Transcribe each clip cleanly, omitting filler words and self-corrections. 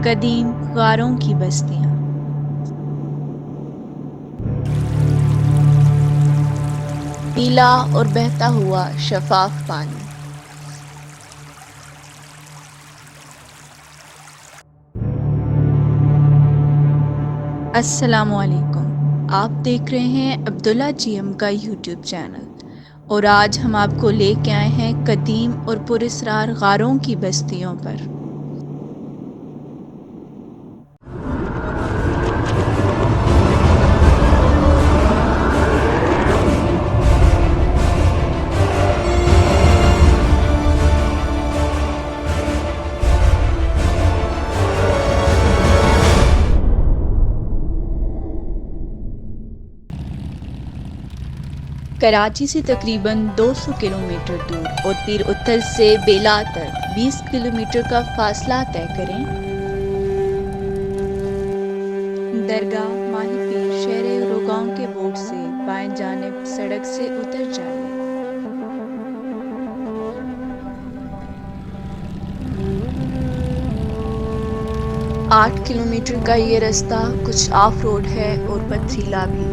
قدیم غاروں کی بستیاں۔ نیلا اور بہتا ہوا شفاف پانی۔ السلام علیکم، آپ دیکھ رہے ہیں عبداللہ جی ایم کا یوٹیوب چینل، اور آج ہم آپ کو لے کے آئے ہیں قدیم اور پراسرار غاروں کی بستیوں پر۔ کراچی سے تقریباً 200 کلومیٹر دور اور پیر اتل سے بیلا تک 20 کلومیٹر کا فاصلہ طے کریں۔ درگاہ ماہی پیر شہر روگاؤں کے بورڈ سے بائیں جانب سڑک سے اتر جائیے۔ 8 کلومیٹر کا یہ راستہ کچھ آف روڈ ہے اور پتھریلا بھی۔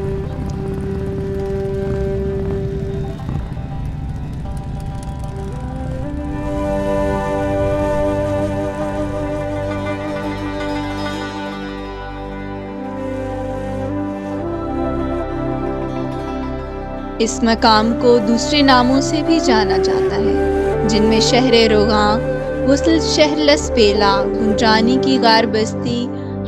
اس مقام کو دوسرے ناموں سے بھی جانا جاتا ہے، جن میں شہر روغاں، غسل شہر لس بیلا، گنجرانی کی غار بستی،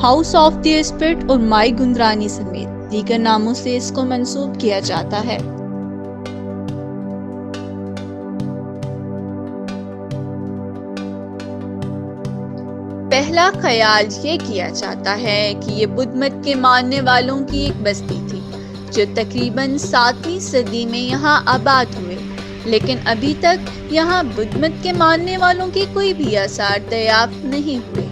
ہاؤس آف دی اسپرٹ اور مائی گندرانی سمیت دیگر ناموں سے اس کو منسوب کیا جاتا ہے۔ پہلا خیال یہ کیا جاتا ہے کہ یہ بدھ مت کے ماننے والوں کی ایک بستی تھی جو تقریباً 7ویں صدی میں یہاں آباد ہوئے، لیکن ابھی تک یہاں بدھ مت کے ماننے والوں کے کوئی بھی آثار دریافت نہیں ہوئے۔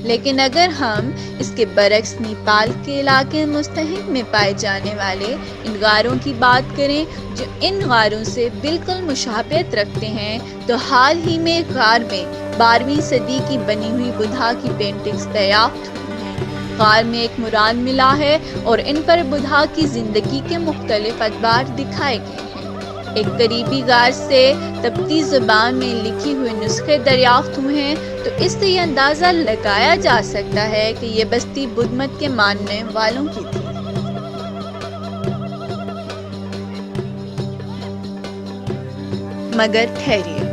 لیکن اگر ہم اس کے برعکس نیپال کے علاقے مستحق میں پائے جانے والے ان غاروں کی بات کریں جو ان غاروں سے بالکل مشابہت رکھتے ہیں، تو حال ہی میں ایک غار میں 12ویں صدی کی بنی ہوئی بدھا کی پینٹنگز دریافت ہوئی ہیں۔ غار میں ایک مران ملا ہے اور ان پر بدھا کی زندگی کے مختلف ادوار دکھائے گئے ہیں۔ ایک قریبی غار سے تبتی زبان میں لکھی ہوئے نسخے دریافت ہوئے ہیں، تو اس سے یہ اندازہ لگایا جا سکتا ہے کہ یہ بستی بدھ مت کے ماننے والوں کی تھی۔ مگر ٹھہریے،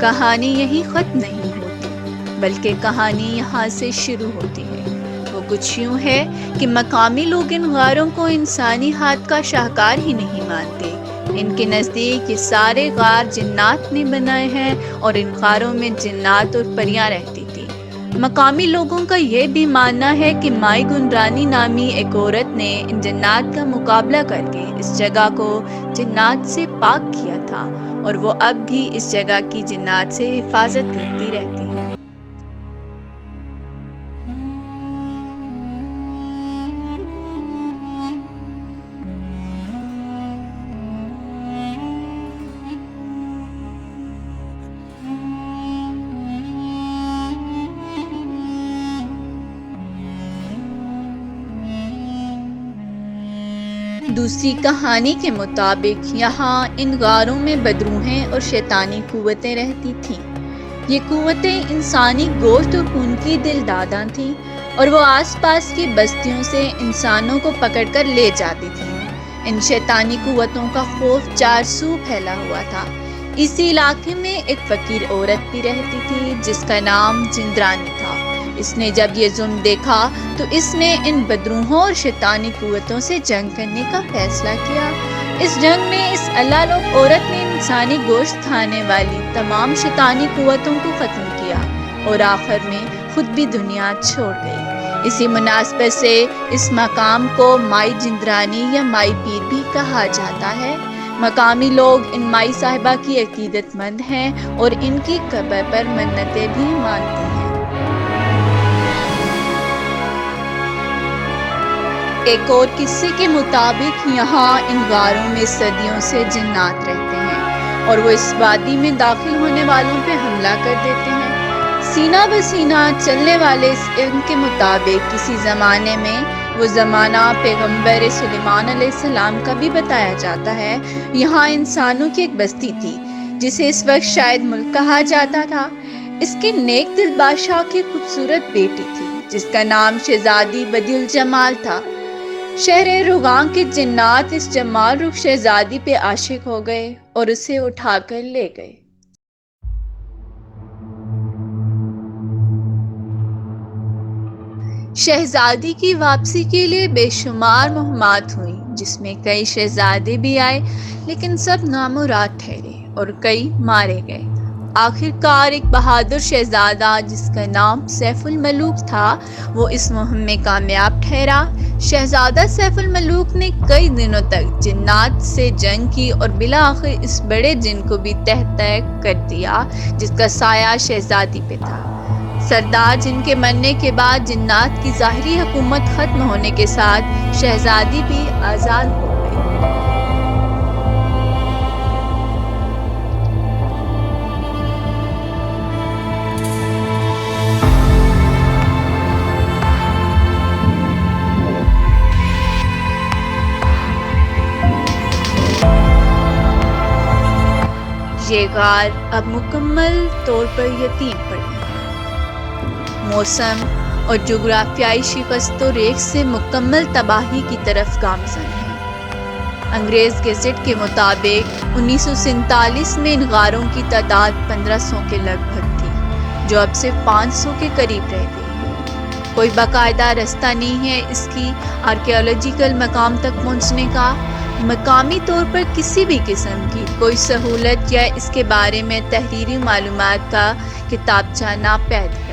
کہانی یہیں ختم نہیں ہوتی، بلکہ کہانی یہاں سے شروع ہوتی ہے۔ وہ کچھ یوں ہے کہ مقامی لوگ ان غاروں کو انسانی ہاتھ کا شاہکار ہی نہیں مانتے۔ ان کے نزدیک یہ سارے غار جنات نے بنائے ہیں اور ان غاروں میں جنات اور پریاں رہتی تھی۔ مقامی لوگوں کا یہ بھی ماننا ہے کہ مائی گندرانی نامی ایک عورت نے ان جنات کا مقابلہ کر کے اس جگہ کو جنات سے پاک کیا تھا، اور وہ اب بھی اس جگہ کی جنات سے حفاظت کرتی رہتی ہے۔ دوسری کہانی کے مطابق یہاں ان غاروں میں بدروحیں اور شیطانی قوتیں رہتی تھیں۔ یہ قوتیں انسانی گوشت اور خون کی دل داداں تھیں، اور وہ آس پاس کی بستیوں سے انسانوں کو پکڑ کر لے جاتی تھیں۔ ان شیطانی قوتوں کا خوف چارسو پھیلا ہوا تھا۔ اسی علاقے میں ایک فقیر عورت بھی رہتی تھی جس کا نام جندرانی تھا۔ اس نے جب یہ ظلم دیکھا تو اس نے ان بدروحوں اور شیطانی قوتوں سے جنگ کرنے کا فیصلہ کیا۔ اس جنگ میں اس اللالوب عورت نے انسانی گوشت کھانے والی تمام شیطانی قوتوں کو ختم کیا اور آخر میں خود بھی دنیا چھوڑ گئی۔ اسی مناسبت سے اس مقام کو مائی جندرانی یا مائی پیر بھی کہا جاتا ہے۔ مقامی لوگ ان مائی صاحبہ کی عقیدت مند ہیں اور ان کی قبر پر منتیں بھی مانتے ہیں۔ ایک اور قصے کے مطابق یہاں ان غاروں میں صدیوں سے جنات رہتے ہیں اور وہ اس وادی میں داخل ہونے والوں پہ حملہ کر دیتے ہیں۔ سینہ بسینہ چلنے والے اس علم کے مطابق کسی زمانے میں وہ زمانہ پیغمبر سلیمان علیہ السلام کا بھی بتایا جاتا ہے۔ یہاں انسانوں کی ایک بستی تھی جسے اس وقت شاید ملک کہا جاتا تھا۔ اس کے نیک دل بادشاہ کی خوبصورت بیٹی تھی جس کا نام شہزادی بدیع الجمال تھا۔ شہر روغان کے جنات اس جمال رخ شہزادی پہ عاشق ہو گئے اور اسے اٹھا کر لے گئے۔ شہزادی کی واپسی کے لیے بے شمار مہمات ہوئیں جس میں کئی شہزادے بھی آئے لیکن سب نامراد ٹھہرے اور کئی مارے گئے۔ آخر کار ایک بہادر شہزادہ جس کا نام سیف الملوک تھا وہ اس مہم میں کامیاب ٹھہرا۔ شہزادہ سیف الملوک نے کئی دنوں تک جنات سے جنگ کی اور بالآخر اس بڑے جن کو بھی تحت کر دیا جس کا سایہ شہزادی پہ تھا۔ سردار جن کے مرنے کے بعد جنات کی ظاہری حکومت ختم ہونے کے ساتھ شہزادی بھی آزاد ہو گئی۔ یہ غار اب مکمل طور پر یتیم پڑی ہے۔ موسم اور جغرافیائی شکست و ریخ سے مکمل تباہی کی طرف گامزن ہے۔ انگریز گیزٹ کے مطابق 1947 میں ان غاروں کی تعداد 1500 کے لگ بھگ تھی جو اب صرف 500 کے قریب رہ گئی ہے۔ کوئی باقاعدہ رستہ نہیں ہے اس کی آرکیالوجیکل مقام تک پہنچنے کا۔ مقامی طور پر کسی بھی قسم کی کوئی سہولت یا اس کے بارے میں تحریری معلومات کا کتابچہ ناپید ہے۔